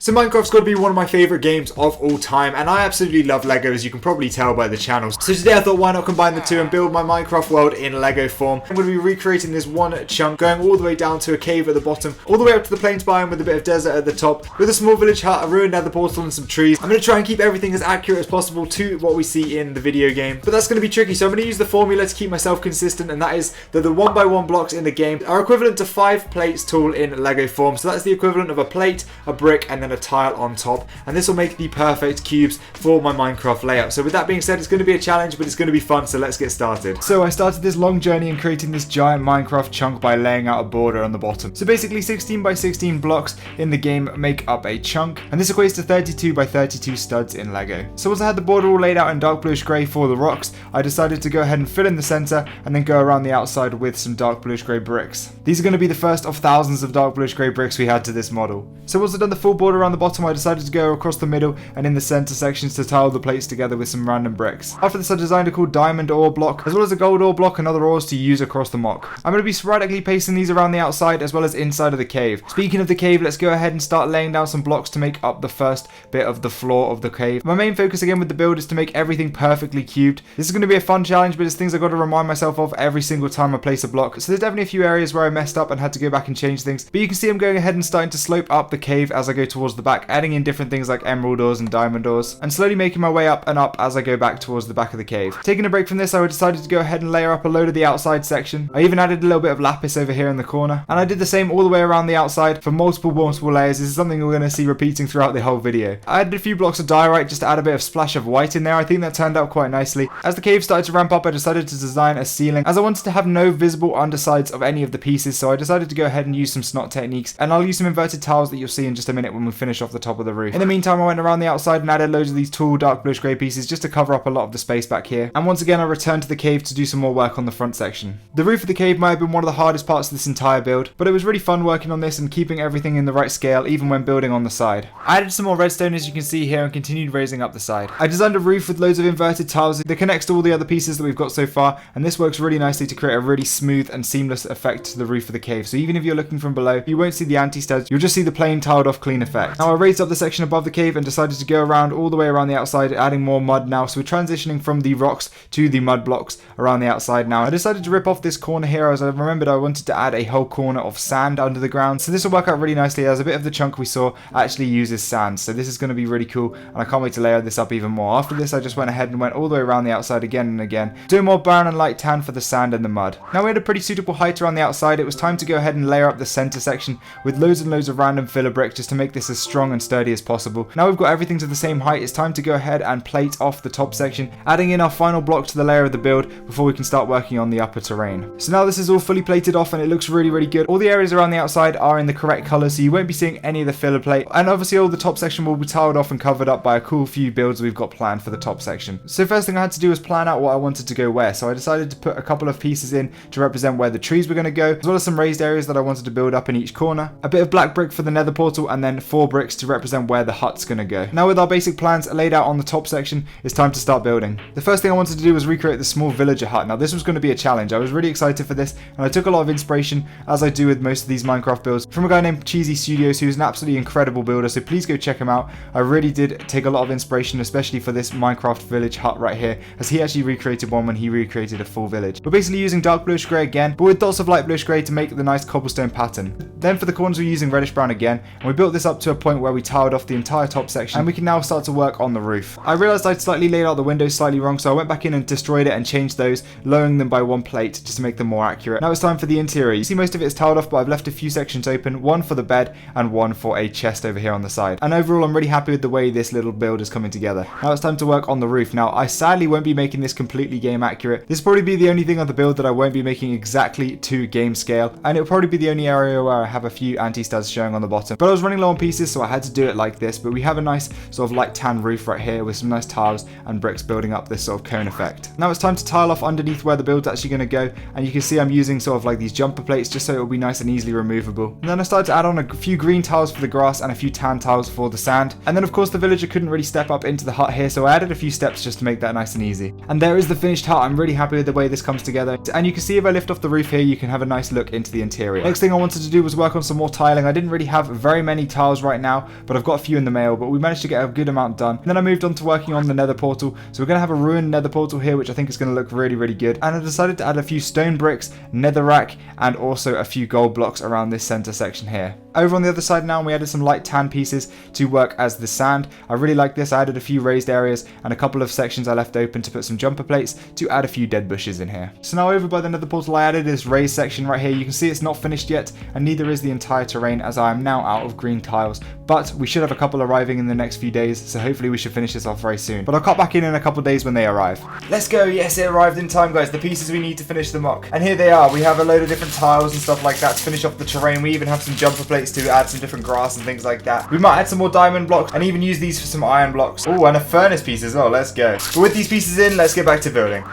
So Minecraft's got to be one of my favourite games of all time, and I absolutely love Lego, as you can probably tell by the channel. So today I thought, why not combine the two and build my Minecraft world in Lego form. I'm going to be recreating this one chunk, going all the way down to a cave at the bottom, all the way up to the plains biome with a bit of desert at the top, with a small village hut, a ruined nether portal and some trees. I'm going to try and keep everything as accurate as possible to what we see in the video game, but that's going to be tricky, so I'm going to use the formula to keep myself consistent, and that is that the 1x1 blocks in the game are equivalent to 5 plates tall in Lego form. So that's the equivalent of a plate, a brick, and then a tile on top. And this will make the perfect cubes for my Minecraft layout. So with that being said, it's going to be a challenge, but it's going to be fun, so let's get started. So I started this long journey in creating this giant Minecraft chunk by laying out a border on the bottom. So basically 16 by 16 blocks in the game make up a chunk, and this equates to 32 by 32 studs in Lego. So once I had the border all laid out in dark bluish grey for the rocks, I decided to go ahead and fill in the center and then go around the outside with some dark bluish grey bricks. These are going to be the first of thousands of dark bluish grey bricks we had to this model. So once I've done the full border around the bottom, I decided to go across the middle and in the center sections to tile the plates together with some random bricks. After this, I designed a cool diamond ore block as well as a gold ore block and other ores to use across the mock. I'm going to be sporadically pasting these around the outside as well as inside of the cave. Speaking of the cave, let's go ahead and start laying down some blocks to make up the first bit of the floor of the cave. My main focus again with the build is to make everything perfectly cubed. This is going to be a fun challenge, but it's things I've got to remind myself of every single time I place a block. So there's definitely a few areas where I messed up and had to go back and change things, but you can see I'm going ahead and starting to slope up the cave as I go towards the back, adding in different things like emerald ores and diamond ores, and slowly making my way up and up as I go back towards the back of the cave. Taking a break from this, I decided to go ahead and layer up a load of the outside section. I even added a little bit of lapis over here in the corner, and I did the same all the way around the outside for multiple layers. This is something we're going to see repeating throughout the whole video. I added a few blocks of diorite just to add a bit of splash of white in there. I think that turned out quite nicely. As the cave started to ramp up, I decided to design a ceiling as I wanted to have no visible undersides of any of the pieces, so I decided to go ahead and use some snot techniques, and I'll use some inverted tiles that you'll see in just a minute when we finish off the top of the roof. In the meantime, I went around the outside and added loads of these tall dark bluish grey pieces just to cover up a lot of the space back here. And once again, I returned to the cave to do some more work on the front section. The roof of the cave might have been one of the hardest parts of this entire build, but it was really fun working on this and keeping everything in the right scale even when building on the side. I added some more redstone as you can see here and continued raising up the side. I designed a roof with loads of inverted tiles that connects to all the other pieces that we've got so far, and this works really nicely to create a really smooth and seamless effect to the roof of the cave. So even if you're looking from below, you won't see the anti-studs, you'll just see the plain tiled off clean effect. Now I raised up the section above the cave and decided to go around all the way around the outside, adding more mud now. So we're transitioning from the rocks to the mud blocks around the outside now. I decided to rip off this corner here as I remembered I wanted to add a whole corner of sand under the ground. So this will work out really nicely as a bit of the chunk we saw actually uses sand. So this is going to be really cool, and I can't wait to layer this up even more. After this, I just went ahead and went all the way around the outside again and again, doing more brown and light tan for the sand and the mud. Now we had a pretty suitable height around the outside. It was time to go ahead and layer up the center section with loads and loads of random filler brick just to make this as strong and sturdy as possible. Now we've got everything to the same height, it's time to go ahead and plate off the top section, adding in our final block to the layer of the build before we can start working on the upper terrain. So now this is all fully plated off and it looks really good. All the areas around the outside are in the correct color, so you won't be seeing any of the filler plate, and obviously all the top section will be tiled off and covered up by a cool few builds we've got planned for the top section. So first thing I had to do was plan out what I wanted to go where, so I decided to put a couple of pieces in to represent where the trees were going to go, as well as some raised areas that I wanted to build up in each corner, a bit of black brick for the nether portal, and then 4 bricks to represent where the hut's going to go. Now with our basic plans laid out on the top section, it's time to start building. The first thing I wanted to do was recreate the small villager hut. Now this was going to be a challenge. I was really excited for this, and I took a lot of inspiration, as I do with most of these Minecraft builds, from a guy named Cheesy Studios, who's an absolutely incredible builder, so please go check him out. I really did take a lot of inspiration, especially for this Minecraft village hut right here, as he actually recreated one when he recreated a full village. We're basically using dark bluish grey again, but with dots of light bluish grey to make the nice cobblestone pattern. Then for the corners we're using reddish brown again, and we built this up to a point where we tiled off the entire top section, and we can now start to work on the roof. I realised I'd slightly laid out the windows slightly wrong, so I went back in and destroyed it and changed those, lowering them by 1 plate just to make them more accurate. Now it's time for the interior. You see most of it is tiled off, but I've left a few sections open, one for the bed and one for a chest over here on the side. And overall I'm really happy with the way this little build is coming together. Now it's time to work on the roof. Now I sadly won't be making this completely game accurate. This will probably be the only thing on the build that I won't be making exactly to game scale, and it'll probably be the only area where I have a few anti-studs showing on the bottom. But I was running low on pieces, so I had to do it like this. But we have a nice sort of light tan roof right here with some nice tiles and bricks building up this sort of cone effect. Now it's time to tile off underneath where the build's actually going to go, and you can see I'm using sort of like these jumper plates just so it will be nice and easily removable. And then I started to add on a few green tiles for the grass and a few tan tiles for the sand. And then of course the villager couldn't really step up into the hut here, so I added a few steps just to make that nice and easy. And there is the finished hut. I'm really happy with the way this comes together. And you can see if I lift off the roof here, you can have a nice look into the interior. Next thing I wanted to do was work on some more tiling. I didn't really have very many tiles right right now, but I've got a few in the mail, but we managed to get a good amount done. And then I moved on to working on the nether portal. So we're going to have a ruined nether portal here, which I think is going to look really, really good. And I decided to add a few stone bricks, netherrack, and also a few gold blocks around this center section here. Over on the other side now, we added some light tan pieces to work as the sand. I really like this. I added a few raised areas and a couple of sections I left open to put some jumper plates to add a few dead bushes in here. So now over by the nether portal, I added this raised section right here. You can see it's not finished yet, and neither is the entire terrain, as I am now out of green tiles. But we should have a couple arriving in the next few days, so hopefully we should finish this off very soon. But I'll cut back in a couple days when they arrive. Let's go. Yes, it arrived in time, guys. The pieces we need to finish the mock. And here they are. We have a load of different tiles and stuff like that to finish off the terrain. We even have some jumper plates to add some different grass and things like that. We might add some more diamond blocks and even use these for some iron blocks. Oh, and a furnace piece as well. Let's go. But with these pieces in, let's get back to building.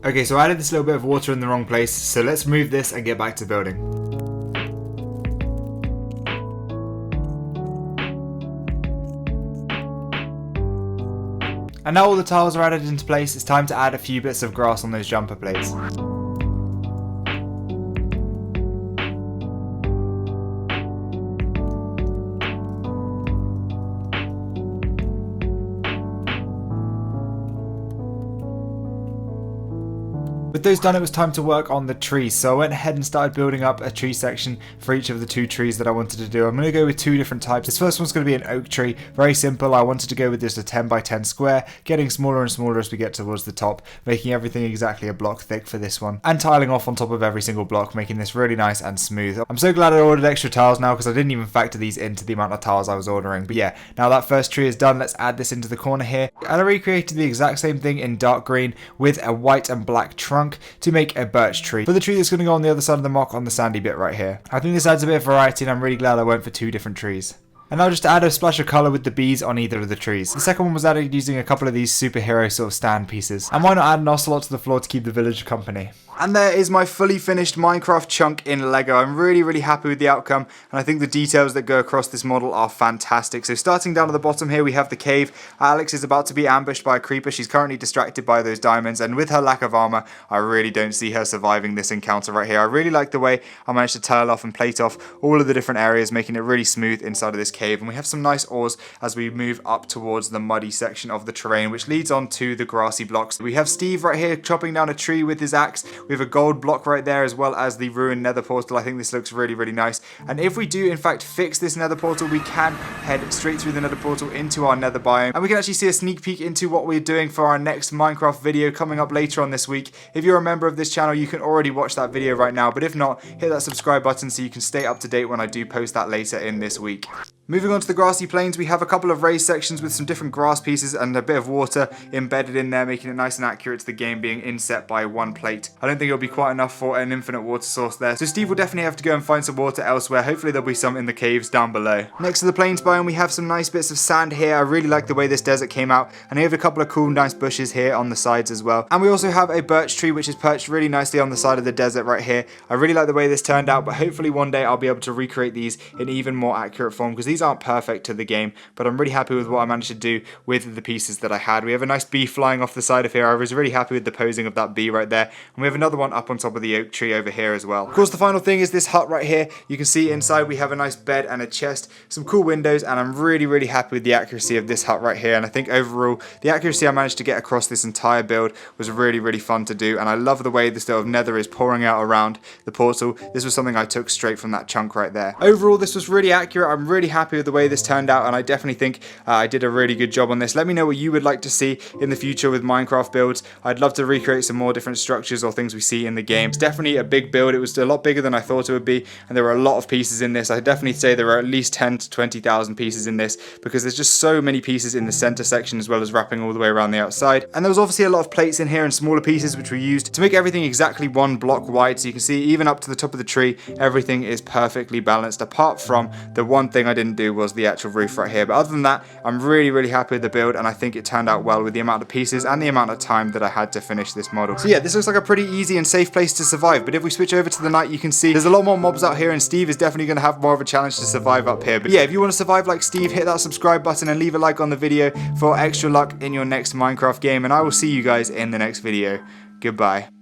Okay, so I added this little bit of water in the wrong place, so let's move this and get back to building. And now all the tiles are added into place, it's time to add a few bits of grass on those jumper plates. With those done, it was time to work on the trees, so I went ahead and started building up a tree section for each of the two trees that I wanted to do. I'm going to go with two different types. This first one's going to be an oak tree, very simple. I wanted to go with just a 10 by 10 square, getting smaller and smaller as we get towards the top, making everything exactly a block thick for this one, and tiling off on top of every single block, making this really nice and smooth. I'm so glad I ordered extra tiles now, because I didn't even factor these into the amount of tiles I was ordering. But yeah, now that first tree is done, let's add this into the corner here. And I recreated the exact same thing in dark green with a white and black trunk to make a birch tree for the tree that's going to go on the other side of the mock on the sandy bit right here. I think this adds a bit of variety, and I'm really glad I went for two different trees. And now just add a splash of colour with the bees on either of the trees. The second one was added using a couple of these superhero sort of stand pieces. And why not add an ocelot to the floor to keep the village company? And there is my fully finished Minecraft chunk in Lego. I'm really, really happy with the outcome, and I think the details that go across this model are fantastic. So starting down at the bottom here, we have the cave. Alex is about to be ambushed by a creeper. She's currently distracted by those diamonds, and with her lack of armor, I really don't see her surviving this encounter right here. I really like the way I managed to tile off and plate off all of the different areas, making it really smooth inside of this cave. And we have some nice ores as we move up towards the muddy section of the terrain, which leads on to the grassy blocks. We have Steve right here chopping down a tree with his axe. We have a gold block right there, as well as the ruined nether portal. I think this looks really, really nice. And if we do in fact fix this nether portal, we can head straight through the nether portal into our nether biome, and we can actually see a sneak peek into what we're doing for our next Minecraft video coming up later on this week. If you're a member of this channel, you can already watch that video right now, but if not, hit that subscribe button so you can stay up to date when I do post that later in this week. Moving on to the grassy plains, we have a couple of raised sections with some different grass pieces and a bit of water embedded in there, making it nice and accurate to the game being inset by one plate. I don't think it'll be quite enough for an infinite water source there, so Steve will definitely have to go and find some water elsewhere. Hopefully there'll be some in the caves down below. Next to the plains biome, we have some nice bits of sand here. I really like the way this desert came out, and we have a couple of cool nice bushes here on the sides as well. And we also have a birch tree which is perched really nicely on the side of the desert right here. I really like the way this turned out, but hopefully one day I'll be able to recreate these in even more accurate form, because these aren't perfect to the game, but I'm really happy with what I managed to do with the pieces that I had. We have a nice bee flying off the side of here. I was really happy with the posing of that bee right there, and we have another one up on top of the oak tree over here as well. Of course, the final thing is this hut right here. You can see inside we have a nice bed and a chest, some cool windows, and I'm really, really happy with the accuracy of this hut right here. And I think overall the accuracy I managed to get across this entire build was really, really fun to do, and I love the way the sort of nether is pouring out around the portal. This was something I took straight from that chunk right there. Overall, this was really accurate. I'm really happy with the way this turned out, and I definitely think I did a really good job on this. Let me know what you would like to see in the future with Minecraft builds. I'd love to recreate some more different structures or things we see in the game. It's definitely a big build. It was a lot bigger than I thought it would be, and there were a lot of pieces in this. I'd definitely say there are at least 10 to 20,000 pieces in this, because there's just so many pieces in the center section as well as wrapping all the way around the outside. And there was obviously a lot of plates in here and smaller pieces which we used to make everything exactly one block wide. So you can see even up to the top of the tree, everything is perfectly balanced, apart from the one thing I didn't do was the actual roof right here. But other than that, I'm really happy with the build, and I think it turned out well with the amount of pieces and the amount of time that I had to finish this model. So yeah, this looks like a pretty easy and safe place to survive. But if we switch over to the night, you can see there's a lot more mobs out here, and Steve is definitely going to have more of a challenge to survive up here. But yeah, if you want to survive like Steve, hit that subscribe button and leave a like on the video for extra luck in your next Minecraft game, and I will see you guys in the next video. Goodbye.